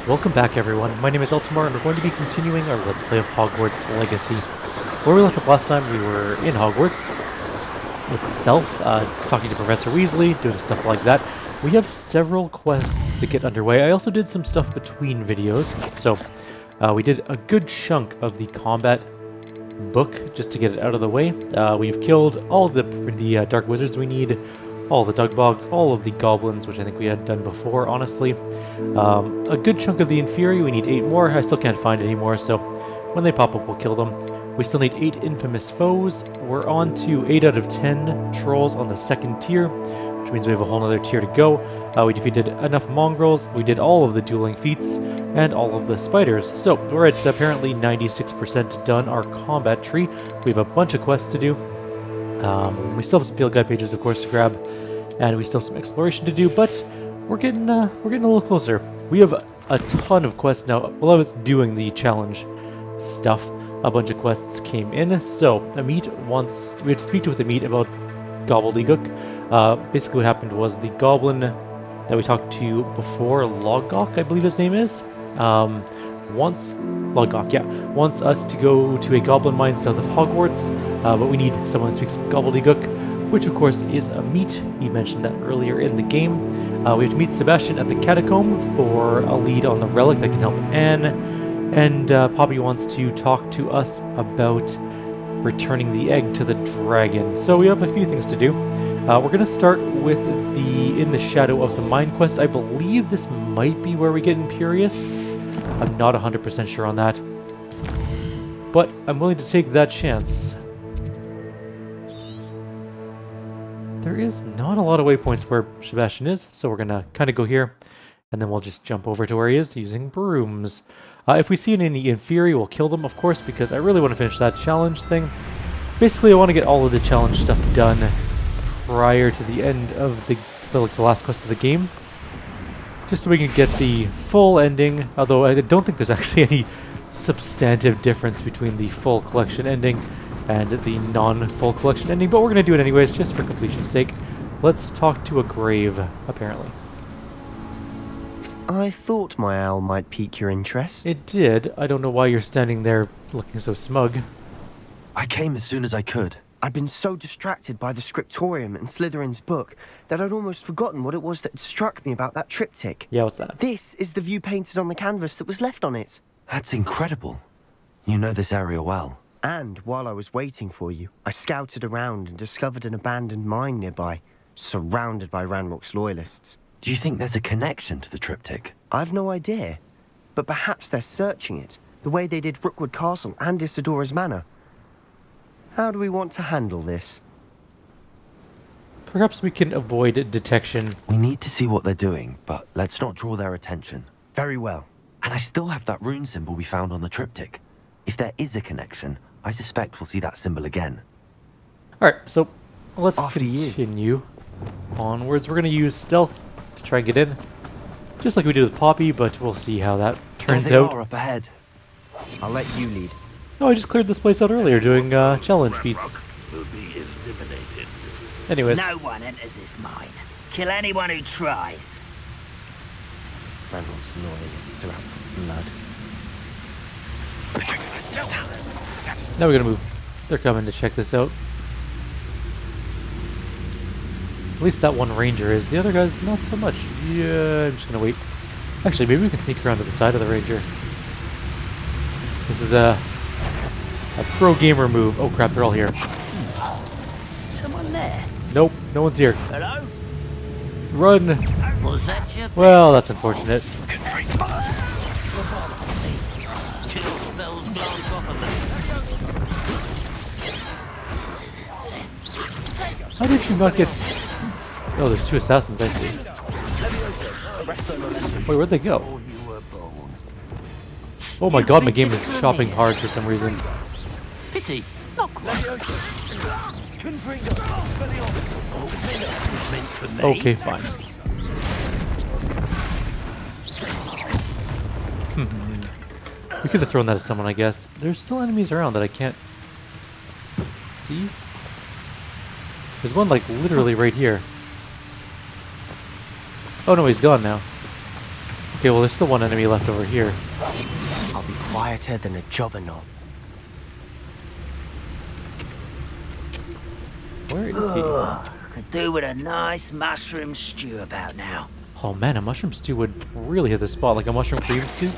Welcome back everyone, my name is Eltimar and we're going to be continuing our Let's Play of Hogwarts Legacy. Where we left off last time, we were in Hogwarts itself, talking to Professor Weasley, doing stuff like that. We have several quests to get underway. I also did some stuff between videos, so we did a good chunk of the combat book just to get it out of the way. We've killed all the dark wizards we need, all the Dugbogs, all of the goblins, which I think we had done before, honestly. A good chunk of the Imperio, we need 8 more. I still can't find any more, so when they pop up, we'll kill them. We still need 8 infamous foes. We're on to 8 out of 10 trolls on the 2nd tier, which means we have a whole other tier to go. We defeated enough mongrels, we did all of the dueling feats, and all of the spiders. So, we're at apparently 96% done our combat tree. We have a bunch of quests to do. We still have some field guide pages, of course, to grab, and we still have some exploration to do, but we're getting a little closer. We have a ton of quests now. While I was doing the challenge stuff, a bunch of quests came in. So, we had to speak with Amit about gobbledygook. Basically what happened was the goblin that we talked to before, Logok, I believe his name is, wants us to go to a goblin mine south of Hogwarts, but we need someone who speaks gobbledygook, which of course is Amit. He mentioned that earlier in the game. We have to meet Sebastian at the catacomb for a lead on the relic that can help Anne, and Poppy wants to talk to us about returning the egg to the dragon. So we have a few things to do. We're going to start with the In the Shadow of the Mine quest. I believe this might be where we get Imperious. I'm not 100% sure on that, but I'm willing to take that chance. There is not a lot of waypoints where Sebastian is, so we're going to kind of go here, and then we'll just jump over to where he is using brooms. If we see any Inferi, we'll kill them, of course, because I really want to finish that challenge thing. Basically, I want to get all of the challenge stuff done prior to the end of the last quest of the game, just so we can get the full ending, although I don't think there's actually any substantive difference between the full collection ending and the non-full collection ending, but we're going to do it anyways, just for completion's sake. Let's talk to a grave, apparently. I thought my owl might pique your interest. It did. I don't know why you're standing there looking so smug. I came as soon as I could. I'd been so distracted by the scriptorium and Slytherin's book that I'd almost forgotten what it was that struck me about that triptych. Yeah, what's that? This is the view painted on the canvas that was left on it. That's incredible. You know this area well. And while I was waiting for you, I scouted around and discovered an abandoned mine nearby, surrounded by Ranrock's loyalists. Do you think there's a connection to the triptych? I've no idea, but perhaps they're searching it, the way they did Rookwood Castle and Isidora's Manor. How do we want to handle this? Perhaps we can avoid detection. We need to see what they're doing, but let's not draw their attention. Very well. And I still have that rune symbol we found on the triptych. If there is a connection, I suspect we'll see that symbol again. Alright, so let's After you. continue onwards. We're going to use stealth to try and get in, just like we did with Poppy, but we'll see how that turns There they out. are up ahead. I'll let you lead. Oh, I just cleared this place out earlier doing challenge feats. Will be eliminated. Anyways, No one enters this mine. Kill anyone who tries. Ranrock's loyalists are out for blood. now we're going to move. They're coming to check this out. At least that one ranger is. The other guys, not so much. Yeah, I'm just going to wait. Actually, maybe we can sneak around to the side of the ranger. This is a pro gamer move. Oh crap, they're all here. Someone there? Nope, no one's here. Hello? Run! Was that you? Well, that's unfortunate. Chill spells glance off of me. How did you not get... Oh, there's 2 assassins, I see. Wait, where'd they go? Oh my god, my game is chopping hard for some reason. Pity. Not quite. Okay, fine. We could have thrown that at someone, I guess. There's still enemies around that I can't see. There's one, like, literally right here. Oh no, he's gone now. Okay, well, there's still one enemy left over here. I'll be quieter than a jobberknoll. Where is he? Could do with a nice mushroom stew about now. Oh man, a mushroom stew would really hit the spot, like a mushroom cream stew.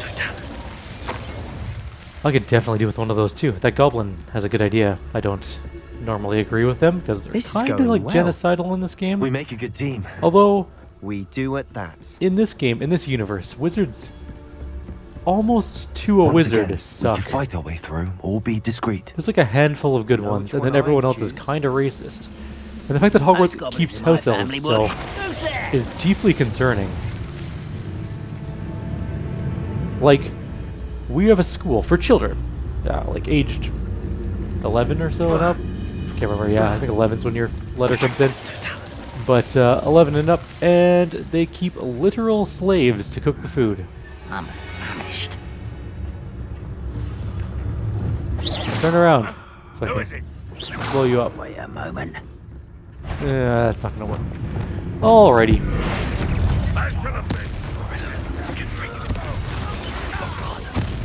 I could definitely do with one of those too. That goblin has a good idea. I don't normally agree with them because they're This is kind of going like well. genocidal in this game. We make a good team. Although, We do at that. in this game, in this universe, wizards almost to a Once wizard again, suck. we can fight our way through, or be discreet. There's like a handful of good Know ones, which and then one I everyone else choose. is kind of racist. And the fact that Those Hogwarts goblins keeps in my house elves family still would. Who's there? is deeply concerning. Like, we have a school for children, like aged 11 or so and up. Can't remember, yeah, I think 11's when your letter comes in. But 11 and up, and they keep literal slaves to cook the food. I'm famished. Turn around so I can blow you up. Wait a moment. Yeah, that's not gonna work. Alrighty.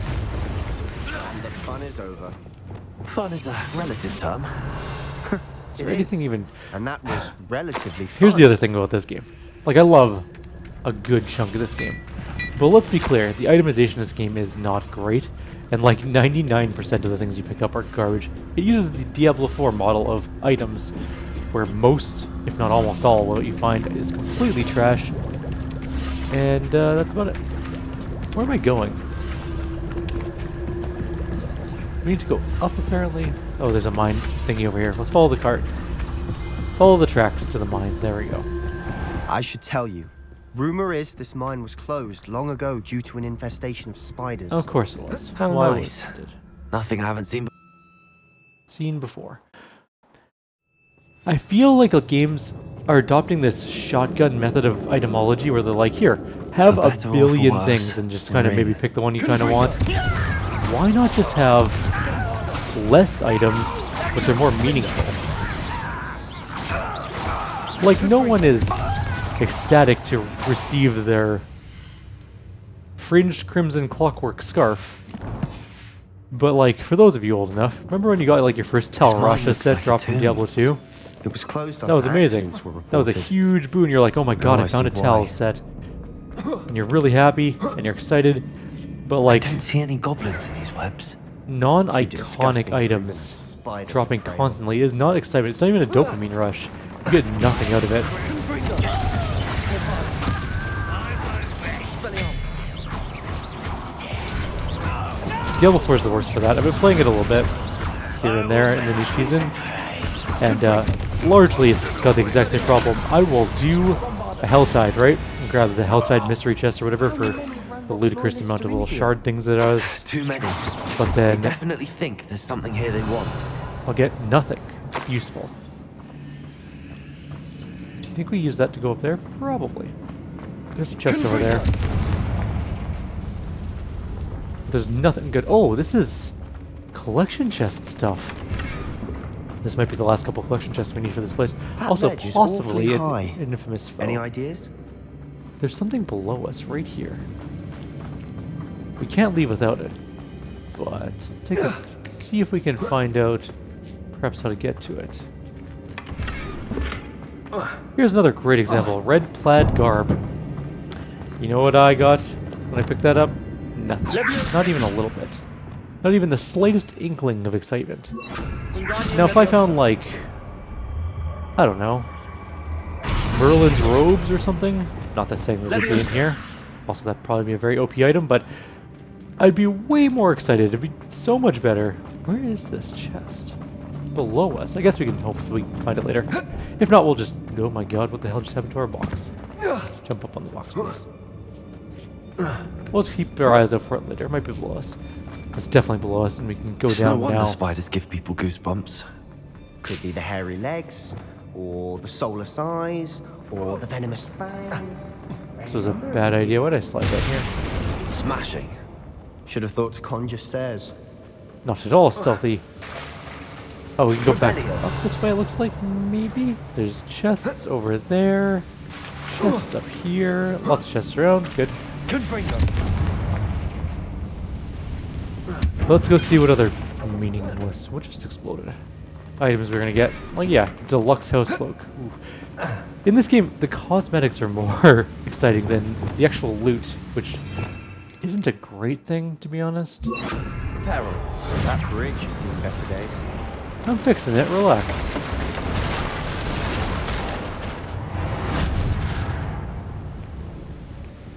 And the fun is over. Fun is a relative term. Is there anything even... And that was relatively fun. Here's the other thing about this game. Like, I love a good chunk of this game. But let's be clear, the itemization of this game is not great. And like 99% of the things you pick up are garbage. It uses the Diablo 4 model of items, where most, if not almost all, of what you find is completely trash. And that's about it. Where am I going? We need to go up, apparently. Oh, there's a mine thingy over here. Let's follow the cart. Follow the tracks to the mine. There we go. I should tell you. Rumor is this mine was closed long ago due to an infestation of spiders. Of course it was. How Why nice. wasn't it? Nothing I haven't seen. Seen before. I feel like games are adopting this shotgun method of itemology where they're like, here, have For a better or for billion worse, things and just kind of we're maybe in. pick the one you kind of want. Why not just have less items, but they're more meaningful? Like, no one is ecstatic to receive their fringed crimson clockwork scarf. But like, for those of you old enough, remember when you got like your first mine Talrasha looks set like a dropped from tomb. Diablo 2? It was closed That was after amazing. accidents were That was a reported. huge boon. You're like, oh my god, Now I I found a see Tal why. set. And you're really happy, and you're excited. But I like, don't see any goblins in these webs. non-iconic disgusting items spiders dropping to prey on. constantly is not excitement. It's not even a dopamine rush. You get nothing out of it. Diablo 4 is the worst for that. I've been playing it a little bit here and there in the new season, and largely it's got the exact same problem. I will do a Helltide, right? And grab the Helltide mystery chest or whatever for the ludicrous amount of little shard things that I was, Too many. but They then definitely think there's something here they want. I'll get nothing useful. Do you think we use that to go up there? Probably. There's a chest over there. There's nothing good. Oh, this is collection chest stuff. This might be the last couple collection chests we need for this place. That Also, ledge is possibly awfully an high. infamous foe. Any ideas? There's something below us right here. We can't leave without it. But let's take a see if we can find out perhaps how to get to it. Here's another great example. Red plaid garb. You know what I got when I picked that up? Nothing. Not even a little bit. Not even the slightest inkling of excitement. Now if I found like, I don't know, Merlin's robes or something, not that saying that would be in here. Also that'd probably be a very OP item, but I'd be way more excited. It'd be so much better. Where is this chest? It's below us. I guess we can hopefully find it later. If not, we'll just, oh my god, what the hell just happened to our box? Jump up on the box, please. We'll just keep our eyes out for it later. It might be below us. It's definitely below us, and we can go It's no down wonder now. spiders give people goosebumps. Could be the hairy legs, or the soulless eyes, or the venomous fangs. This was a bad idea. Why'd I slide that here? Smashing. Should have thought to conjure stairs. Not at all stealthy. Oh, we can go back up this way, it looks like, maybe? There's chests over there. Chests up here. Lots of chests around. Good. Let's go see what other meaningless. What just exploded? Items we're gonna get. Like, yeah, deluxe house cloak. Ooh. In this game, the cosmetics are more exciting than the actual loot, which isn't a great thing, to be honest. Peril. That bridge has seen better days. I'm fixing it. Relax.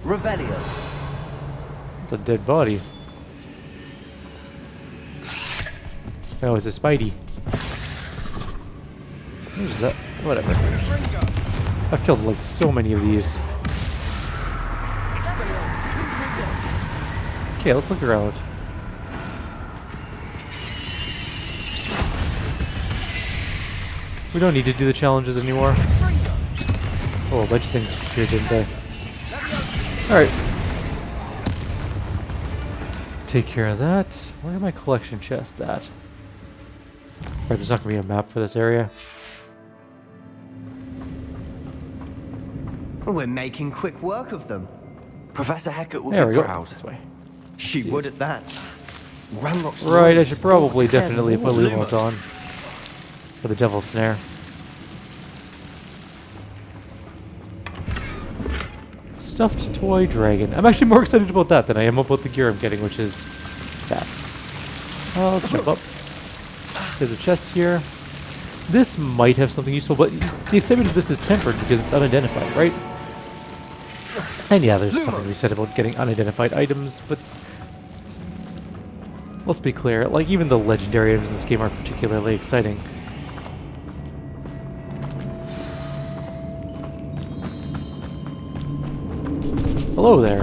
Revelio. It's a dead body. Oh, it's a Spidey. Who's that? Whatever. I've killed like so many of these. Okay, let's look around. We don't need to do the challenges anymore. Oh, a bunch of things appeared, didn't they? Alright. Take care of that. Where are my collection chests at? Alright, there's not going to be a map for this area. We're making quick work of them. Professor Hecat will There be we go. proud. It's this way. She would at that. Ranrock's Right, I lawyers should probably brought to bear definitely more put Lumos rumors. on. For the Devil's Snare. Stuffed toy dragon. I'm actually more excited about that than I am about the gear I'm getting, which is sad. Let's jump up. There's a chest here. This might have something useful, but the excitement of this is tempered because it's unidentified, right? And yeah, there's something to be said about getting unidentified items, but let's be clear, like even the legendary items in this game aren't particularly exciting. Hello there.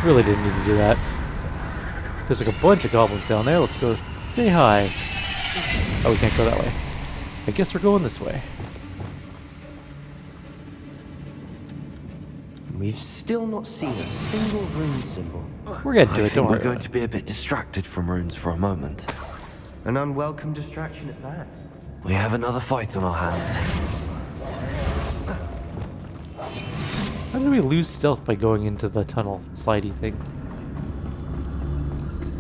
Really didn't need to do that. There's like a bunch of goblins down there. Let's go say hi. Oh, we can't go that way. I guess we're going this way. We've still not seen a single rune symbol. We're getting to I it, think don't we're worry. going about to it. be a bit distracted from runes for a moment. An unwelcome distraction at that. We have another fight on our hands. How did we lose stealth by going into the tunnel slidey thing?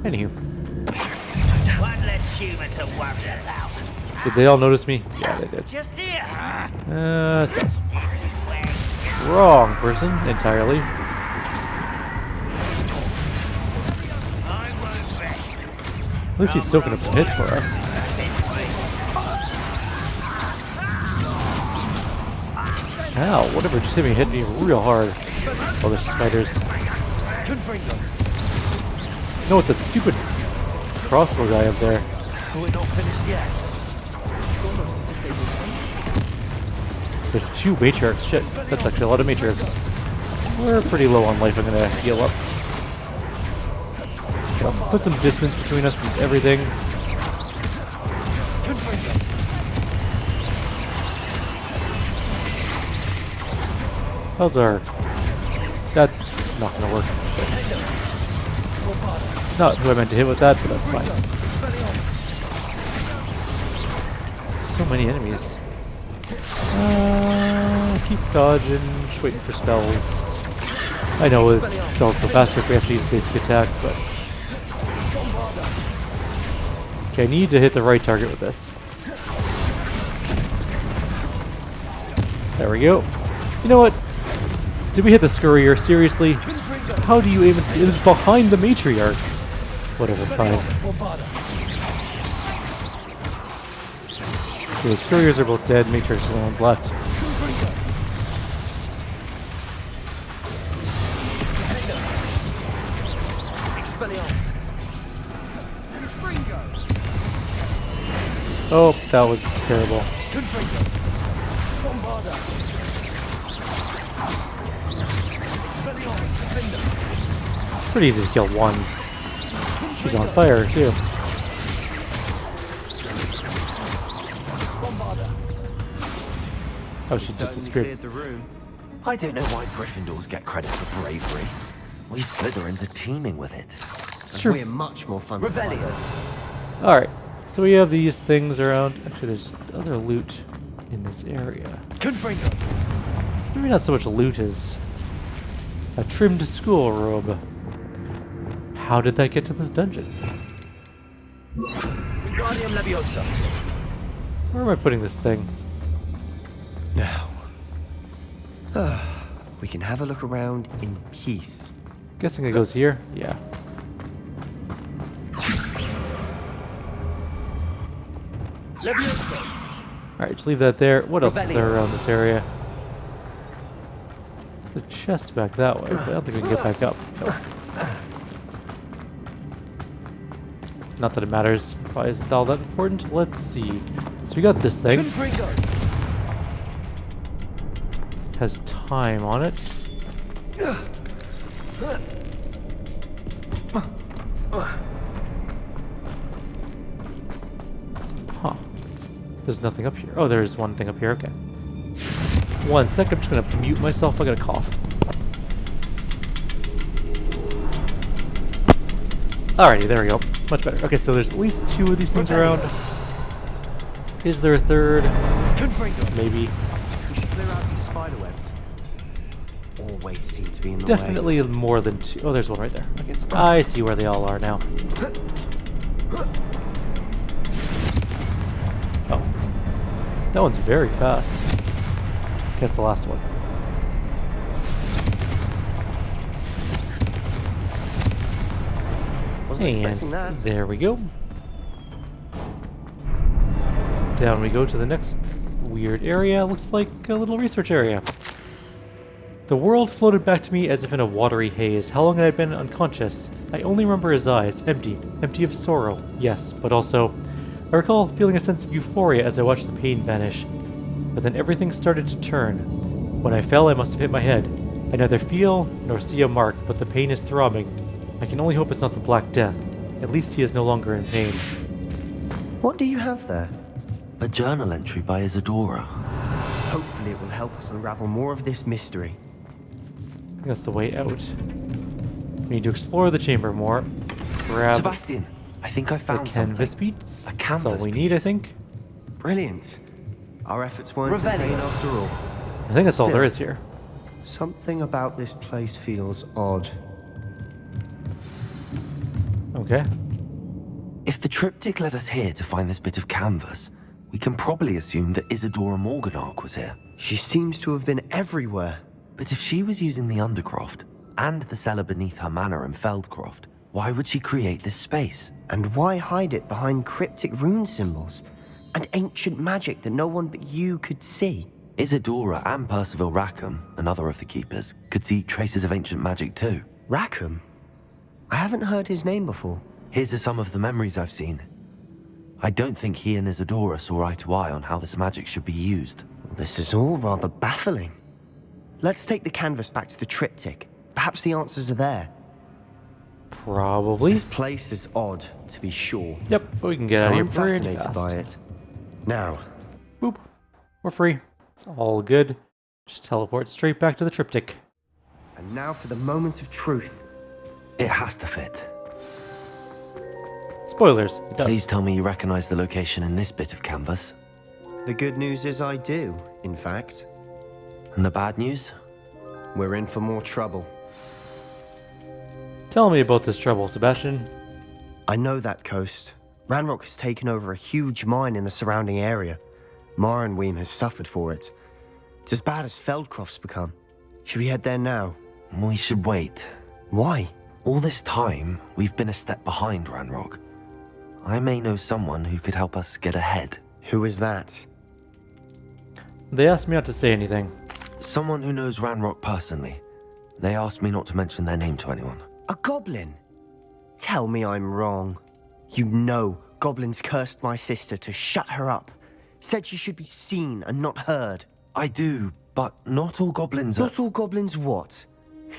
Anywho. One less human to worry about. Did they all notice me? Yeah, they did. Just here. Spells. This is where Wrong person entirely. I won't rest. At least he's soaking up some hits for us. Ow, whatever just hit me real hard. Oh, there's spiders. No, it's that stupid crossbow guy up there. We're not finished yet. There's 2 matriarchs. Shit, that's actually a lot of matriarchs. We're pretty low on life. I'm gonna heal up. Okay, let's put some distance between us from everything. How's our... That's not gonna work. Not who I meant to hit with that, but that's fine. So many enemies. Keep dodging, just waiting for spells. I know with spells go faster if we have to use basic attacks, but... Okay, I need to hit the right target with this. There we go. You know what? Did we hit the scurrier? Seriously? How do you even... It is behind the matriarch. Whatever, fine. So the scurriers are both dead, matriarchs are the ones left. Oh, that was terrible. Pretty easy to kill one. She's on fire too. Oh, she just disappeared. The room. I don't know why Gryffindors get credit for bravery. We Slytherins are teeming with it. And Sure. we're much more fun to fight. Revelio. Alright, so we have these things around. Actually, there's other loot in this area. Maybe not so much loot as a trimmed school robe. How did that get to this dungeon? Where am I putting this thing? Now, we can have a look around in peace. Guessing it goes here? Yeah. Alright, just leave that there. What else is there around this area? The chest back that way, but I don't think we can get back up. Nope. Not that it matters. Why isn't all that important? Let's see. So we got this thing. Has time on it. Huh. There's nothing up here. Oh, there's one thing up here. Okay. 1 sec. I'm just gonna mute myself. I got a cough. Alrighty, there we go. Much better. Okay, so there's at least 2 of these things around. Is there a third? Maybe. We should clear out these spider webs. Always seem to be in the way. Definitely more than 2. Oh, there's one right there. Okay, so I see where they all are now. Oh. That one's very fast. Guess the last one. Wasn't expecting And that. there we go. Down we go to the next weird area. Looks like a little research area. The world floated back to me as if in a watery haze. How long had I been unconscious? I only remember his eyes, empty of sorrow, yes, but also... I recall feeling a sense of euphoria as I watched the pain vanish. But then everything started to turn. When I fell, I must have hit my head. I neither feel nor see a mark, but the pain is throbbing. I can only hope it's not the Black Death. At least he is no longer in pain. What do you have there? A journal entry by Isadora. Hopefully it will help us unravel more of this mystery. I think that's the way out. We need to explore the chamber more. Grab Sebastian, I think I the found canvas something. beats. A That's canvas all we need, I piece. think. Brilliant. Our efforts weren't in vain after all. I think that's all there Still. is here. Something about this place feels odd. Okay. If the triptych led us here to find this bit of canvas, we can probably assume that Isadora Morganach was here. She seems to have been everywhere. But if she was using the Undercroft and the cellar beneath her manor in Feldcroft, why would she create this space? And why hide it behind cryptic rune symbols and ancient magic that no one but you could see? Isadora and Percival Rackham, another of the keepers, could see traces of ancient magic too. Rackham? I haven't heard his name before. His are some of the memories I've seen. I don't think he and Isadora saw eye to eye on how this magic should be used. This is all rather baffling. Let's take the canvas back to the triptych. Perhaps the answers are there. Probably. This place is odd, to be sure. Yep, but we can get out of here I'm pretty fascinated fast. by it. Now, Boop. We're free. It's all good. Just teleport straight back to the triptych. and now for the moment of truth. It has to fit. Spoilers. It does. Please tell me you recognize the location in this bit of canvas. The good news is I do, in fact. And the bad news? We're in for more trouble. Tell me about this trouble, Sebastian. I know that coast. Ranrock has taken over a huge mine in the surrounding area. Morinweem has suffered for it. It's as bad as Feldcroft's become. Should we head there now? We should wait. Why? All this time, we've been a step behind Ranrock. I may know someone who could help us get ahead. Who is that? They asked me not to say anything. Someone who knows Ranrock personally. They asked me not to mention their name to anyone. A goblin? Tell me I'm wrong. You know goblins cursed my sister to shut her up. Said she should be seen and not heard. I do, but not all goblins are... Not all goblins what?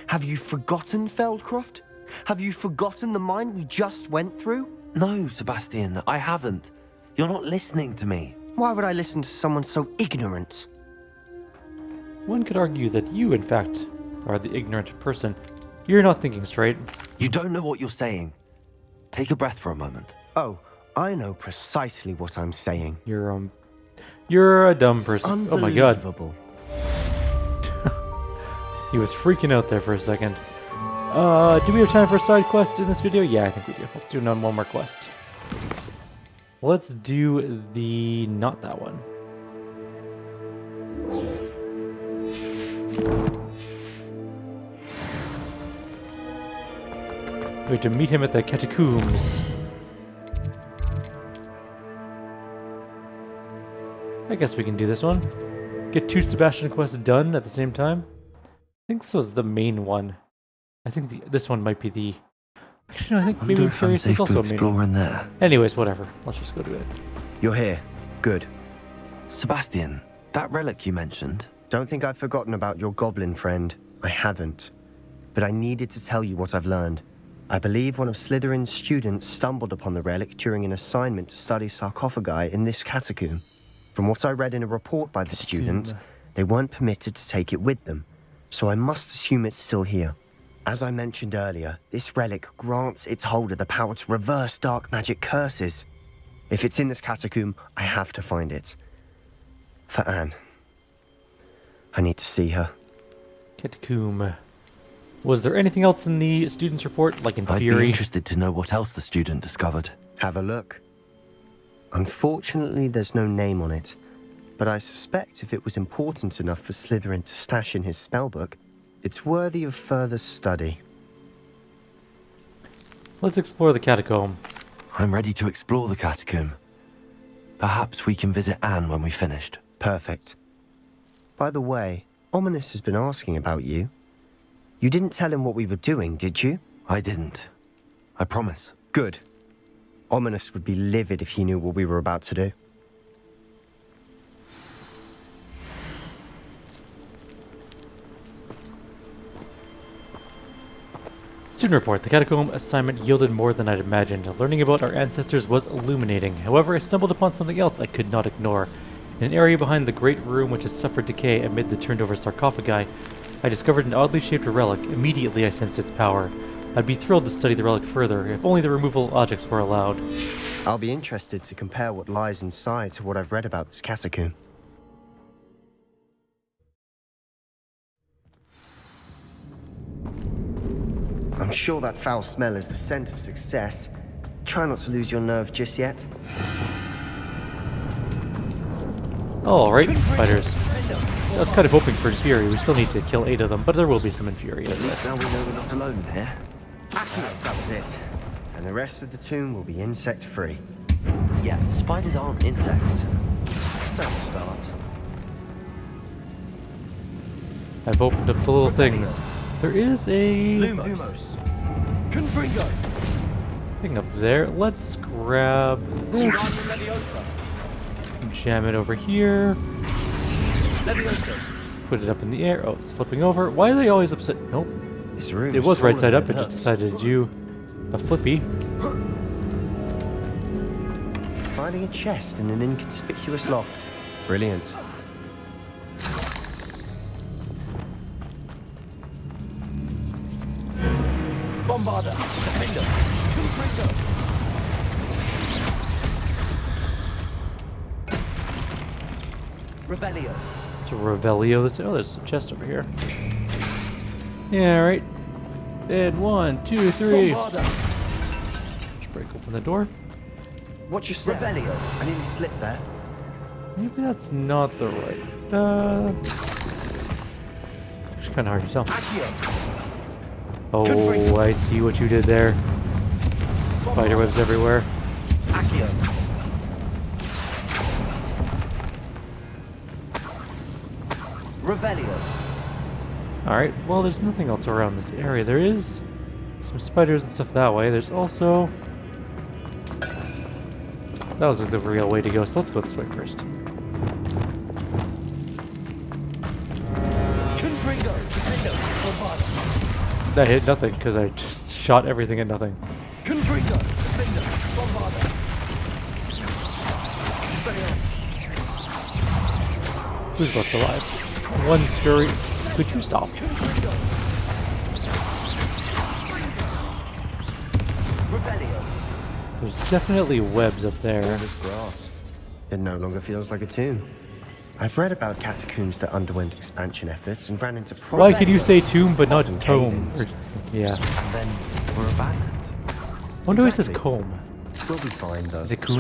Have you forgotten Feldcroft? Have you forgotten the mine we just went through? No, Sebastian, I haven't. You're not listening to me. Why would I listen to someone so ignorant? One could argue that you, in fact, are the ignorant person. You're not thinking straight. You don't know what you're saying. Take a breath for a moment. Oh, I know precisely what I'm saying. You're a dumb person. Oh my god. Unbelievable. He was freaking out there for a second. Do we have time for a side quest in this video? Yeah, I think we do. Let's do one more quest. Let's do the... not that one. We have to meet him at the catacombs. I guess we can do this one. Get 2 Sebastian quests done at the same time. I think this was the main one. I think this one might be the... Actually, no, I think maybe Furious is also a main one. There. Anyways, whatever. Let's just go do it. You're here. Good. Sebastian, that relic you mentioned. Don't think I've forgotten about your goblin friend. I haven't. But I needed to tell you what I've learned. I believe one of Slytherin's students stumbled upon the relic during an assignment to study sarcophagi in this catacomb. From what I read in a report by the student, they weren't permitted to take it with them, so I must assume it's still here. As I mentioned earlier, this relic grants its holder the power to reverse dark magic curses. If it's in this catacomb, I have to find it. For Anne. I need to see her. Catacomb. Was there anything else in the student's report, like in I'd Fury? be interested to know what else the student discovered. Have a look. Unfortunately, there's no name on it, but I suspect if it was important enough for Slytherin to stash in his spellbook, it's worthy of further study. Let's explore the catacomb. I'm ready to explore the catacomb. Perhaps we can visit Anne when we've finished. Perfect. By the way, Ominous has been asking about you. You didn't tell him what we were doing, did you? I didn't. I promise. Good. Ominous would be livid if he knew what we were about to do. Student report. The catacomb assignment yielded more than I'd imagined. Learning about our ancestors was illuminating. However, I stumbled upon something else I could not ignore. In an area behind the great room which has suffered decay amid the turned-over sarcophagi, I discovered an oddly shaped relic. Immediately I sensed its power. I'd be thrilled to study the relic further, if only the removal objects were allowed. I'll be interested to compare what lies inside to what I've read about this catacomb. I'm sure that foul smell is the scent of success. Try not to lose your nerve just yet. Alright, spiders. I was kind of hoping for Fury. We still need to kill 8 of them, but there will be some in Fury. At least now we know we're not alone in here. Perhaps that was it. And the rest of the tomb will be insect-free. Yeah, spiders aren't insects. Don't start. I've opened up the little things. There is a Lumos. Confringo. thing up there. Let's grab this. Jam it over here. Put it up in the air. Oh, it's flipping over. Why are they always upset? Nope. This room It is was full right of side up. It nuts. just decided to do a flippy. Finding a chest in an inconspicuous loft. Brilliant. Bombarder. Defender. Confringo. Revelio. It's a Revelio. Oh, there's a chest over here. Yeah, right. And 1, 2, 3. Just break open the door. Watch your step. Revelio. I nearly slipped there. Maybe that's not the right. It's actually kind of hard to tell. Oh, I see what you did there. Spiderwebs everywhere. Accio. Revelio. Alright, well, there's nothing else around this area. There is some spiders and stuff that way. There's also... That looks like the real way to go, so let's go this way first. That hit nothing, because I just shot everything at nothing. Who's left alive? One scurry. Could you stop? There's definitely webs up there. This grass. It no longer feels like a tomb. I've read about catacombs that underwent expansion efforts and ran into Why problems. could you say tomb but not And tome? caves. Yeah. And then were abandoned. Wonder why it says Exactly. comb. We'll be fine, though. Is it coom?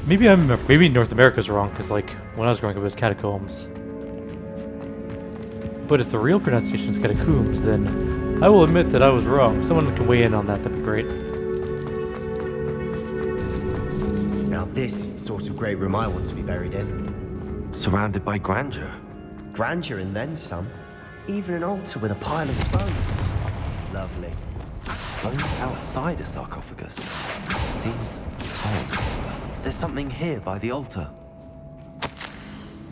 Maybe North America's wrong because like when I was growing up it was catacombs. But if the real pronunciation is catacombs, then I will admit that I was wrong. Someone can weigh in on that. That'd be great. Now this is the sort of great room I want to be buried in. Surrounded by grandeur. Grandeur and then some. Even an altar with a pile of bones. Lovely. Bones outside a sarcophagus. Seems odd. There's something here by the altar.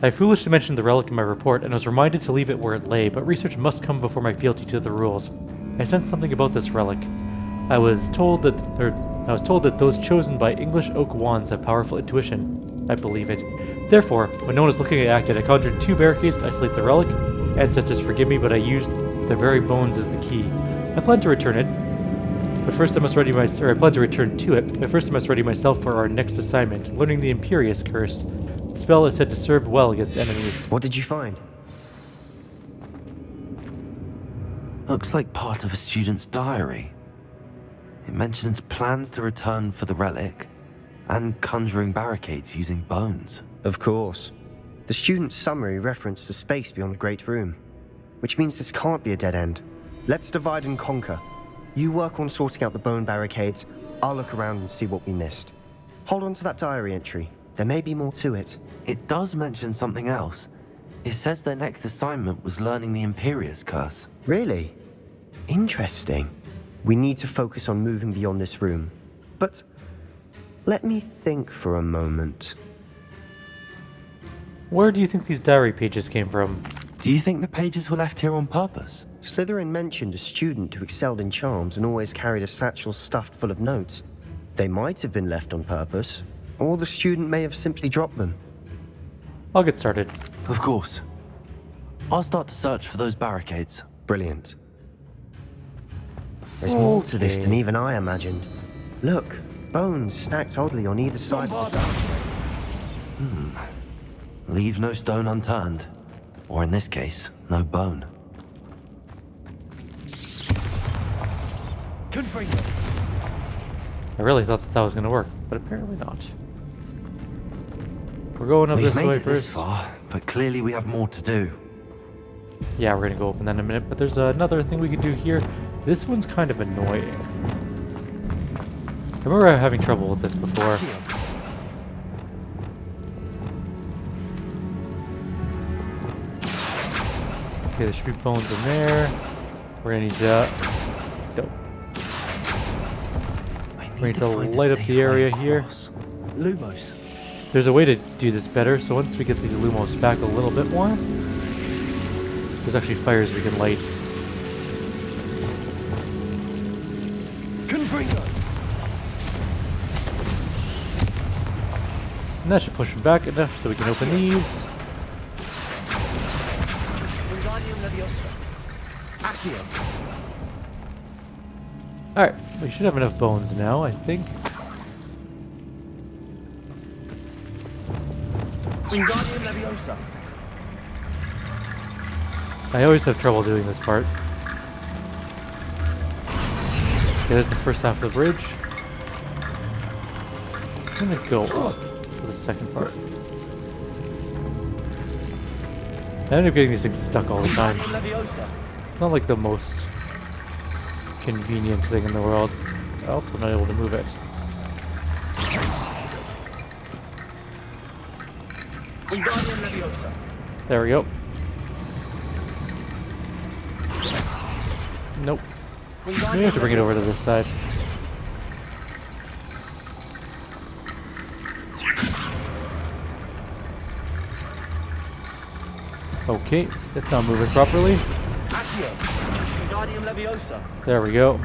I foolishly mentioned the relic in my report and was reminded to leave it where it lay, but research must come before my fealty to the rules. I sensed something about this relic. I was told that those chosen by English oak wands have powerful intuition. I believe it. Therefore, when no one was looking I acted. I conjured 2 barricades to isolate the relic. Ancestors forgive me, but I used their very bones as the key. I plan to return it. But first I must ready I plan to return to it, but first I must ready myself for our next assignment, learning the Imperious curse. The spell is said to serve well against enemies. What did you find? Looks like part of a student's diary. It mentions plans to return for the relic and conjuring barricades using bones. Of course. The student's summary referenced the space beyond the Great Room, which means this can't be a dead end. Let's divide and conquer. You work on sorting out the bone barricades. I'll look around and see what we missed. Hold on to that diary entry. There may be more to it. It does mention something else. It says their next assignment was learning the Imperious curse. Really? Interesting. We need to focus on moving beyond this room. But let me think for a moment. Where do you think these diary pages came from? Do you think the pages were left here on purpose? Slytherin mentioned a student who excelled in charms and always carried a satchel stuffed full of notes. They might have been left on purpose, or the student may have simply dropped them. I'll get started. Of course. I'll start to search for those barricades. Brilliant. There's more to this than Okay. even I imagined. Look, bones stacked oddly on either side of the side. Leave no stone unturned. Or in this case, no bone. I really thought that was going to work, but apparently not. We're going up We've this made way it this first. far, but clearly we have more to do. Yeah, we're going to go open that in a minute, but there's another thing we can do here. This one's kind of annoying. I remember having trouble with this before. Okay, there should be bones in there. We're gonna need to I to light up the area here. Lumos. There's a way to do this better, so once we get these Lumos back a little bit more, there's actually fires we can light. And that should push them back enough so we can open these. Alright, we should have enough bones now, I think. I always have trouble doing this part. Okay, there's the first half of the bridge. I'm gonna go up for the second part. I end up getting these things stuck all the time. It's not like the most convenient thing in the world. I'm also not able to move it. There we go. Nope. We have to bring it over to this side. Okay, it's not moving properly. There we go.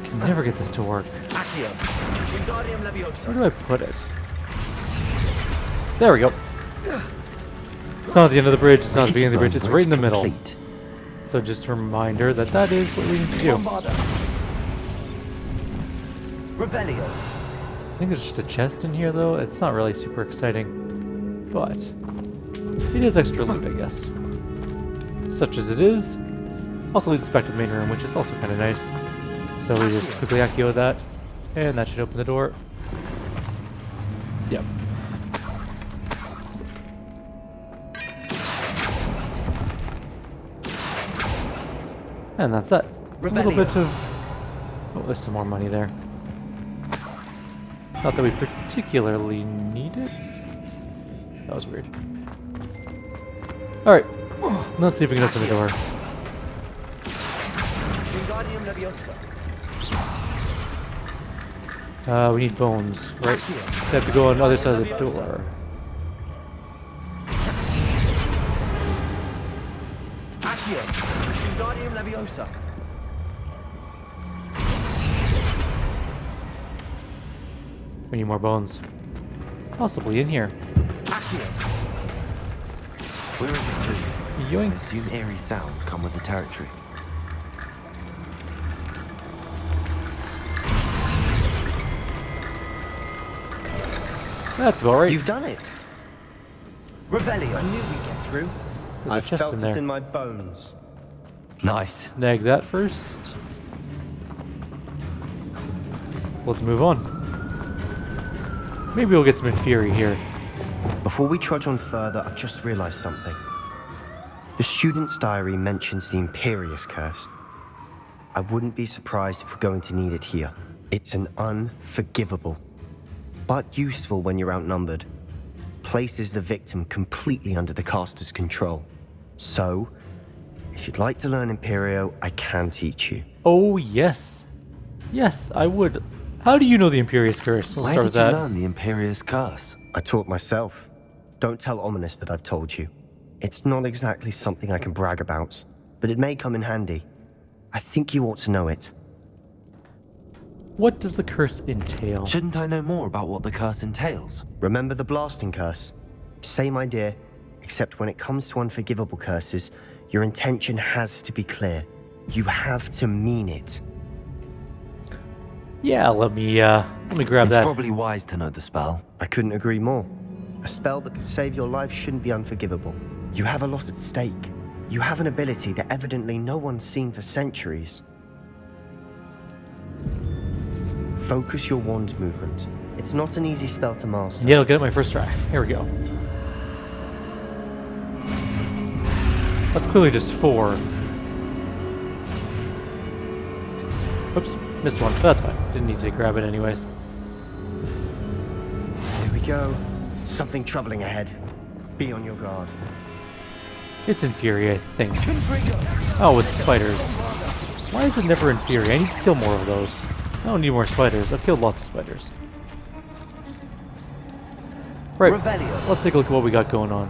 Can never get this to work. Where do I put it? There we go. It's not at the end of the bridge, it's not at the beginning of the bridge, it's right in the middle. Complete. So just a reminder that that is what we need to do. Revelio. I think there's just a chest in here, though. It's not really super exciting, but it is extra loot, I guess. Such as it is. Also leads us back to the main room, which is also kind of nice. So we just quickly accio that, and that should open the door. Yep. And that's that. A little bit of... Oh, there's some more money there. Not that we particularly need it. That was weird. Alright. Let's see if we can open the door. We need bones, right? We have to go on the other side of the door. We need more bones. Possibly in here. We're in the tomb. Yoink. I assume eerie sounds come with the territory. That's about right. You've done it. Revelio. I knew we'd get through. There's a I chest felt in it there. in my bones. Nice. Snag that first. Let's move on. Maybe we'll get some Inferi here. Before we trudge on further, I've just realized something. The student's diary mentions the Imperious curse. I wouldn't be surprised if we're going to need it here. It's an unforgivable, but useful when you're outnumbered. Places the victim completely under the caster's control. So, if you'd like to learn Imperio, I can teach you. Oh, yes. Yes, I would. How do you know the Imperious Curse? Let's Where start did with you that. learn the Imperious curse? I taught myself. Don't tell Ominous that I've told you. It's not exactly something I can brag about, but it may come in handy. I think you ought to know it. What does the curse entail? Shouldn't I know more about what the curse entails? Remember the blasting curse? Same idea, except when it comes to unforgivable curses, your intention has to be clear. You have to mean it. Yeah, let me grab It's that. probably wise to know the spell. I couldn't agree more. A spell that could save your life shouldn't be unforgivable. You have a lot at stake. You have an ability that evidently no one's seen for centuries. Focus your wand movement. It's not an easy spell to master. And yet I'll get it my first try. Here we go. That's clearly just 4. Oops, missed one. But that's fine. Didn't need to grab it anyways. Here we go. Something troubling ahead. Be on your guard. It's Inferi, I think. Oh, it's spiders. Why is it never Inferi? I need to kill more of those. I don't need more spiders. I've killed lots of spiders. Right, let's take a look at what we got going on.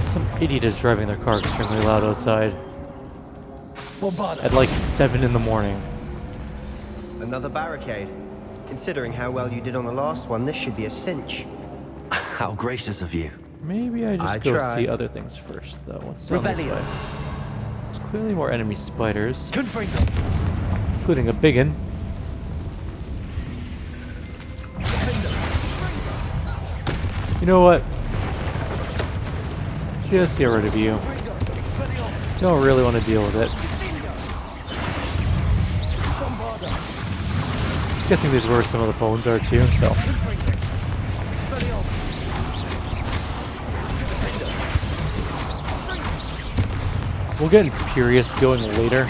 Some idiot is driving their car extremely loud outside. At like 7 in the morning. Another barricade. Considering how well you did on the last one, this should be a cinch. How gracious of you. Maybe I just I go try. see other things first, though. What's down this way? There's clearly more enemy spiders, including a biggin. You know what? Just get rid of you. Don't really want to deal with it. Guessing these are where some of the bones are too, so. We'll get Imperious going later.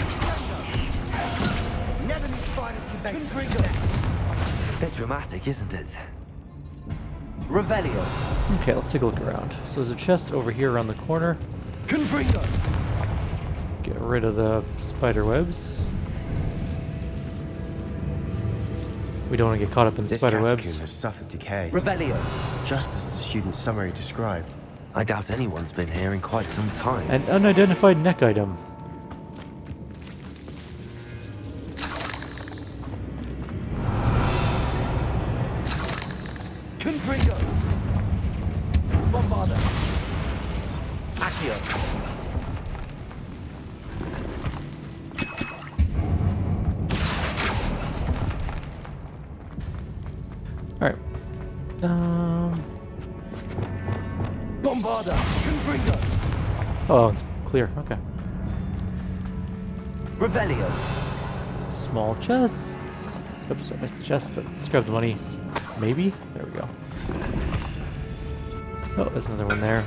Bit dramatic, isn't it? Revelio. Okay, let's take a look around. So there's a chest over here around the corner. Get rid of the spider webs. We don't want to get caught up in This spider catacomb webs. has suffered decay, Revelio. just as the student's summary described. I doubt anyone's been here in quite some time. An unidentified neck item. Bombarda! Confringo! Oh, it's clear. Okay. Revelio! Small chests. Oops, I missed the chest, but let's grab the money. Maybe? There we go. Oh, there's another one there.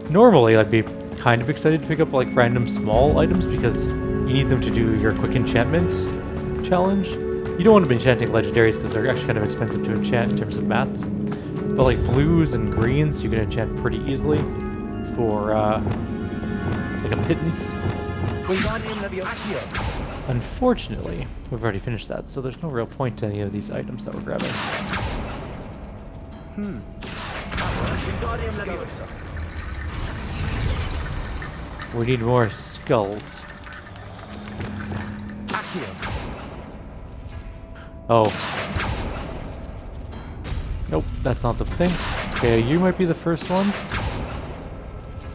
Normally, I'd be kind of excited to pick up like random small items because you need them to do your quick enchantment challenge. You don't want to be enchanting legendaries because they're actually kind of expensive to enchant in terms of mats. But like blues and greens, you can enchant pretty easily for like a pittance. Unfortunately, we've already finished that, so there's no real point to any of these items that we're grabbing. We need more skulls. Oh. Nope, that's not the thing. Okay, you might be the first one.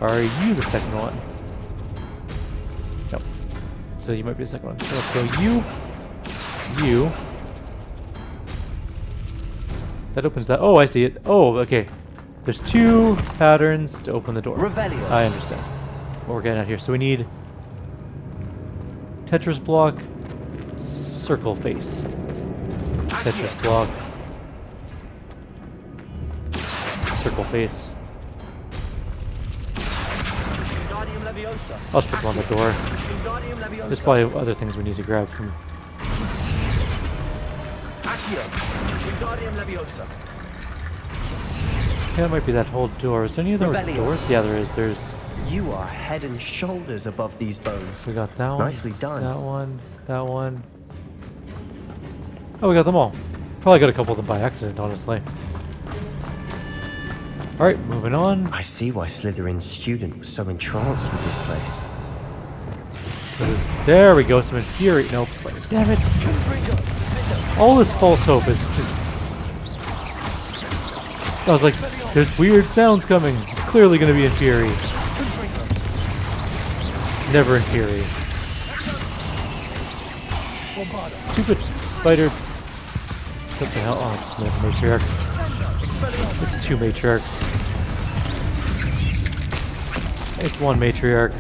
Are you the second one? Nope. So you might be the second one. So let's go you. You. That opens that. Oh, I see it. Oh, okay. There's 2 patterns to open the door. Revelio. I understand what we're getting at here. So we need Tetris block, circle face. Tetris block, circle face. I'll just put them on the door. There's probably other things we need to grab from. Okay, that might be that whole door. Is there any other doors? Yeah, there is. There's. You are head and shoulders above these bones. We got that one. Nicely done. That one. That one. Oh, we got them all. Probably got a couple of them by accident, honestly. Alright, moving on. I see why Slytherin's student was so entranced with this place. There we go, some infuriate. Nope, spiders. Damn it! All this false hope is just. I was like, there's weird sounds coming. It's clearly going to be in Fury. Never in Fury. Stupid spider. What the hell? Oh, no, matriarch. It's 2 matriarchs. It's 1 matriarch.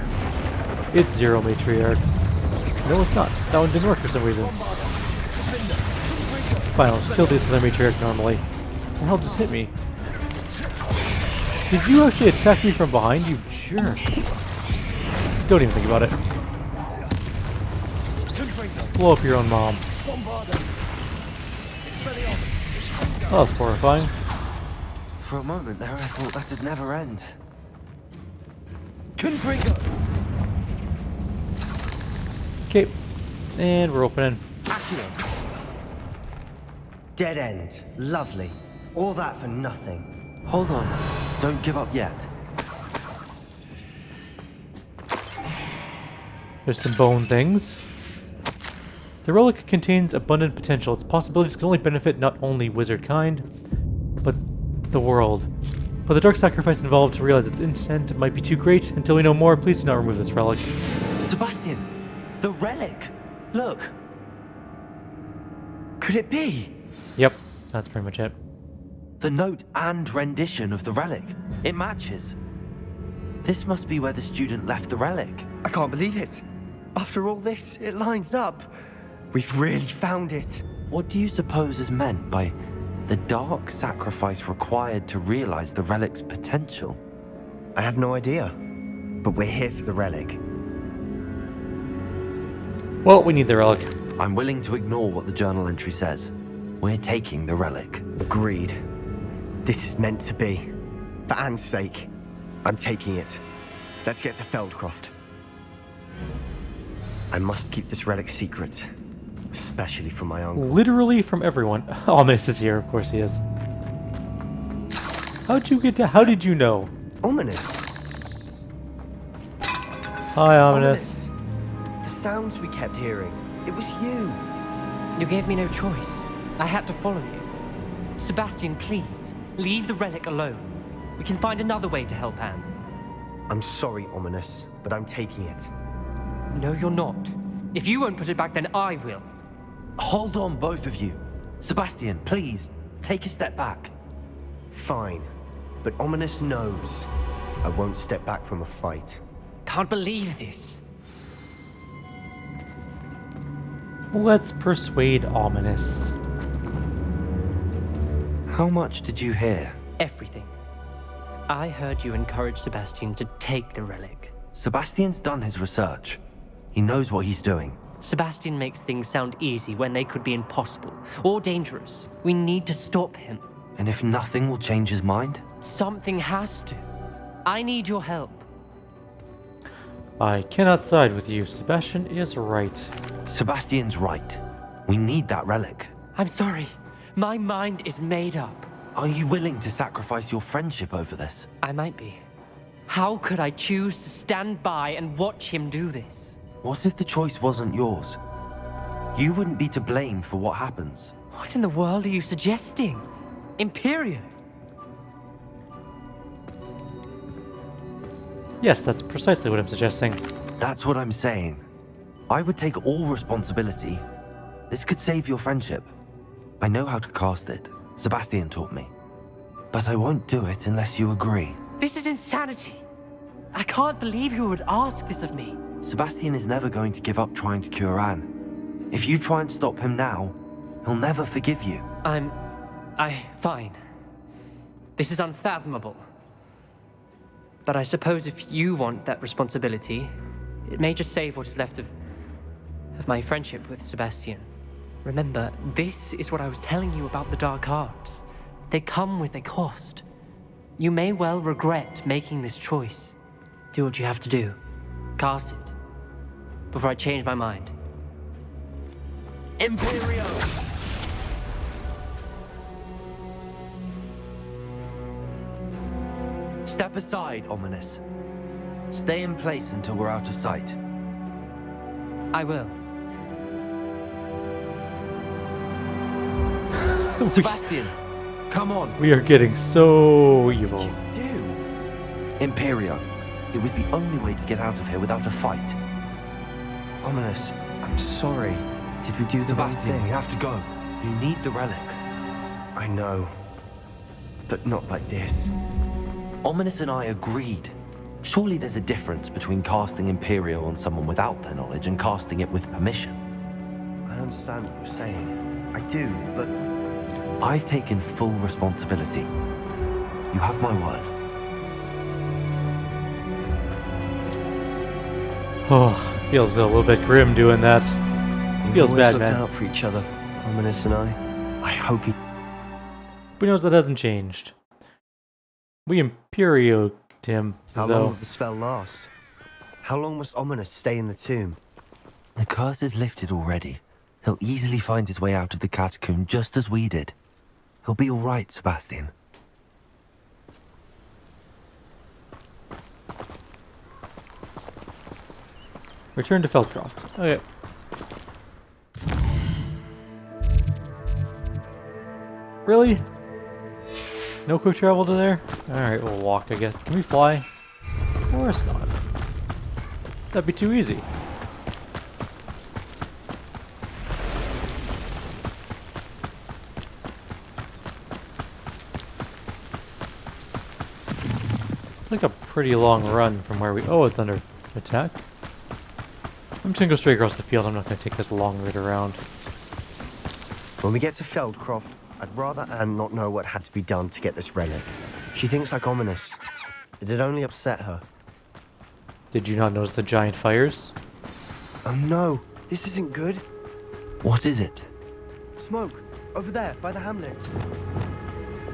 It's 0 matriarchs. No, it's not. That one didn't work for some reason. Fine, let's kill this other matriarch normally. What the hell just hit me? Did you actually attack me from behind, you jerk? Don't even think about it. Blow up your own mom. That was horrifying. For a moment there, I thought that'd never end. Okay, and we're opening. Dead end. Lovely. All that for nothing. Hold on. Don't give up yet. There's some bone things. The relic contains abundant potential. Its possibilities can only benefit not only wizard kind, but the world. But the dark sacrifice involved to realize its intent might be too great. Until we know more, please do not remove this relic. Sebastian! The relic! Look! Could it be? Yep, that's pretty much it. The note and rendition of the relic. It matches. This must be where the student left the relic. I can't believe it. After all this, it lines up. We've really found it. What do you suppose is meant by the dark sacrifice required to realize the relic's potential? I have no idea. But we're here for the relic. Well, we need the relic. I'm willing to ignore what the journal entry says. We're taking the relic. Agreed. This is meant to be. For Anne's sake, I'm taking it. Let's get to Feldcroft. I must keep this relic secret. Especially from my uncle. Literally from everyone. Ominous is here, of course he is. How'd you get to... How did you know? Ominous. Hi, Ominous. The sounds we kept hearing. It was you. You gave me no choice. I had to follow you. Sebastian, please, leave the relic alone. We can find another way to help Anne. I'm sorry, Ominous, but I'm taking it. No, you're not. If you won't put it back, then I will. Hold on, both of you. Sebastian, please, take a step back. Fine. But Ominous knows I won't step back from a fight. Can't believe this. Let's persuade Ominous. How much did you hear? Everything. I heard you encourage Sebastian to take the relic. Sebastian's done his research. He knows what he's doing. Sebastian makes things sound easy when they could be impossible or dangerous. We need to stop him. And if nothing will change his mind? Something has to. I need your help. I cannot side with you. Sebastian is right. Sebastian's right. We need that relic. I'm sorry. My mind is made up. Are you willing to sacrifice your friendship over this? I might be. How could I choose to stand by and watch him do this? What if the choice wasn't yours? You wouldn't be to blame for what happens. What in the world are you suggesting? Imperio? Yes, that's precisely what I'm suggesting. That's what I'm saying. I would take all responsibility. This could save your friendship. I know how to cast it. Sebastian taught me. But I won't do it unless you agree. This is insanity. I can't believe you would ask this of me. Sebastian is never going to give up trying to cure Anne. If you try and stop him now, he'll never forgive you. Fine. This is unfathomable. But I suppose if you want that responsibility, it may just save what is left of my friendship with Sebastian. Remember, this is what I was telling you about the dark arts. They come with a cost. You may well regret making this choice. Do what you have to do. Cast it. Before I change my mind. Imperio! Step aside, Ominous. Stay in place until we're out of sight. I will. Sebastian, come on. We are getting so evil. What did you do? Imperio. It was the only way to get out of here without a fight. Ominous, I'm sorry. Did we do the wrong Sebastian, we thing? have to go. You need the relic. I know. But not like this. Ominous and I agreed. Surely there's a difference between casting Imperio on someone without their knowledge and casting it with permission. I understand what you're saying. I do, but I've taken full responsibility. You have my word. Oh, feels a little bit grim doing that. we've Feels always bad, looked man. out for each other, Ominous and I hope you... Who knows that hasn't changed? We Imperio him, How though. long will the spell last? How long must Ominous stay in the tomb? The curse is lifted already. He'll easily find his way out of the catacomb just as we did. He'll be all right, Sebastian. Return to Feldcroft. Okay. Really? No quick travel to there? Alright, we'll walk, I guess. Can we fly? Of course not. That'd be too easy. It's like a pretty long run from where we... Oh, it's under attack. I'm just gonna go straight across the field. I'm not gonna take this long route around. When we get to Feldcroft, I'd rather Anne not know what had to be done to get this relic. She thinks like Ominous. It'd only upset her. Did you not notice the giant fires? Oh no, this isn't good. What is it? Smoke, over there, by the hamlet.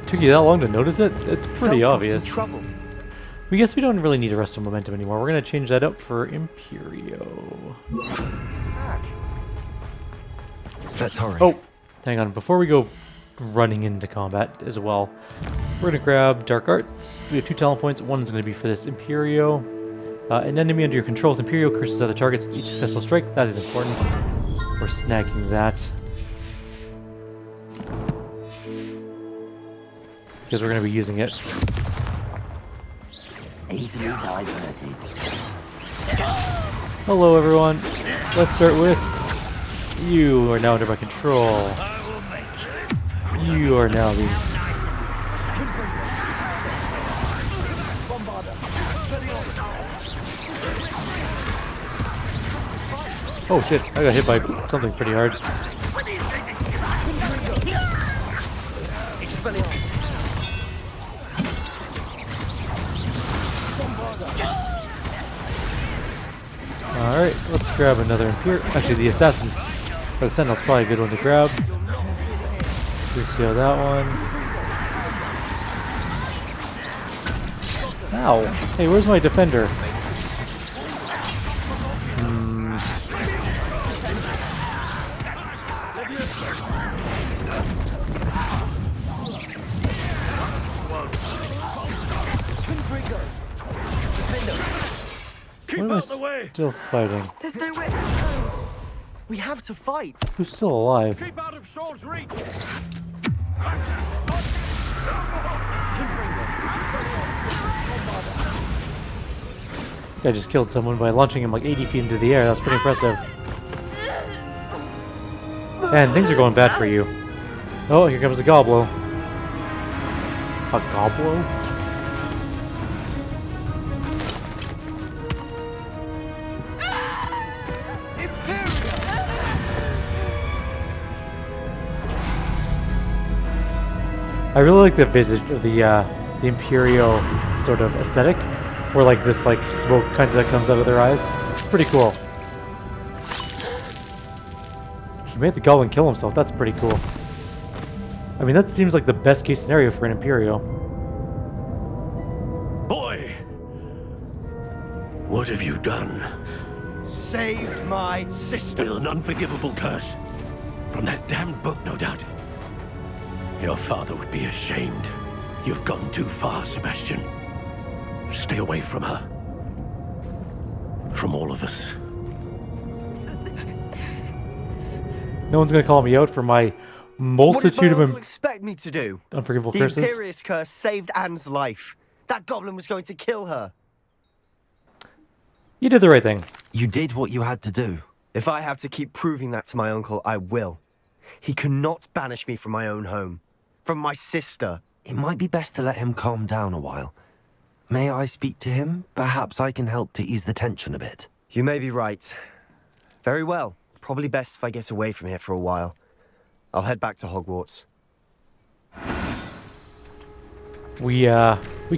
Took you that long to notice it? It's pretty Feldcroft's obvious. in trouble. We guess we don't really need Arrest of Momentum anymore. We're gonna change that up for Imperio. Let's hurry. Oh, hang on. Before we go running into combat as well, we're gonna grab Dark Arts. We have 2 talent points. One's gonna be for this Imperio. An enemy under your control with Imperio curses other targets with each successful strike. That is important. We're snagging that. Because we're gonna be using it. Easily diverted. Hello everyone. Let's start with you are now under my control. I will make You are now the... Oh shit, I got hit by something pretty hard. Alright, let's grab another Imperio. Actually, the Assassins. Or the Sentinel's probably a good one to grab. Crucio that one. Ow! Hey, where's my defender? Why am I still fighting? There's nowhere to go. We have to fight. Who's still alive? Keep out of sword's reach! I just killed someone by launching him like 80 feet into the air. That's pretty impressive. And things are going bad for you. Oh, here comes a Goblo. A Goblo? I really like the visit of the Imperio sort of aesthetic, where like this like smoke kind of that comes out of their eyes. It's pretty cool. He made the Goblin kill himself. That's pretty cool. I mean, that seems like the best case scenario for an Imperio. Boy! What have you done? Save my sister. With an unforgivable curse. From that damned book, no doubt. Your father would be ashamed. You've gone too far, Sebastian. Stay away from her. From all of us. No one's gonna call me out for my multitude what did of my uncle expect me to do? unforgivable The curses. Imperious curse saved Anne's life. That goblin was going to kill her. You did the right thing. You did what you had to do. If I have to keep proving that to my uncle, I will. He cannot banish me from my own home. From my sister. It might be best to let him calm down a while. May I speak to him? Perhaps I can help to ease the tension a bit. You may be right. Very well. Probably best if I get away from here for a while. I'll head back to Hogwarts. We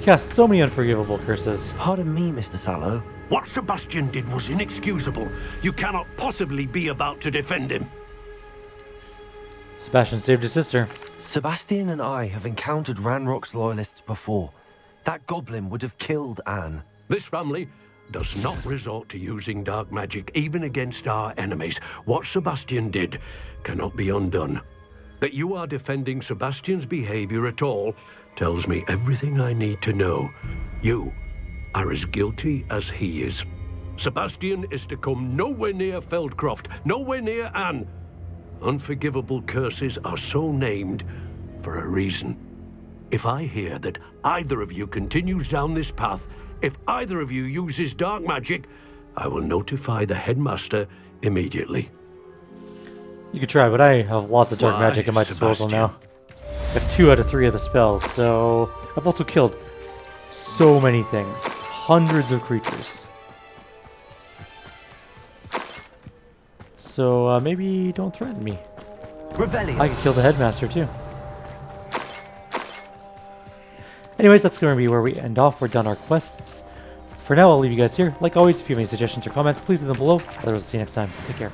cast so many unforgivable curses. Pardon me, Mr. Sallow. What Sebastian did was inexcusable. You cannot possibly be about to defend him. Sebastian saved his sister. Sebastian and I have encountered Ranrock's loyalists before. That goblin would have killed Anne. This family does not resort to using dark magic even against our enemies. What Sebastian did cannot be undone. That you are defending Sebastian's behavior at all tells me everything I need to know. You are as guilty as he is. Sebastian is to come nowhere near Feldcroft, nowhere near Anne. Unforgivable curses are so named for a reason. If I hear that either of you continues down this path, if either of you uses dark magic, I will notify the headmaster immediately. You could try, but I have lots of dark Why, magic at my disposal Sebastian? now. I have 2 out of 3 of the spells, so I've also killed so many things. Hundreds of creatures. So maybe don't threaten me. Revelio. I could kill the headmaster too. Anyways, that's going to be where we end off. We're done our quests. For now, I'll leave you guys here. Like always, if you have any suggestions or comments, please leave them below. Otherwise, I'll see you next time. Take care.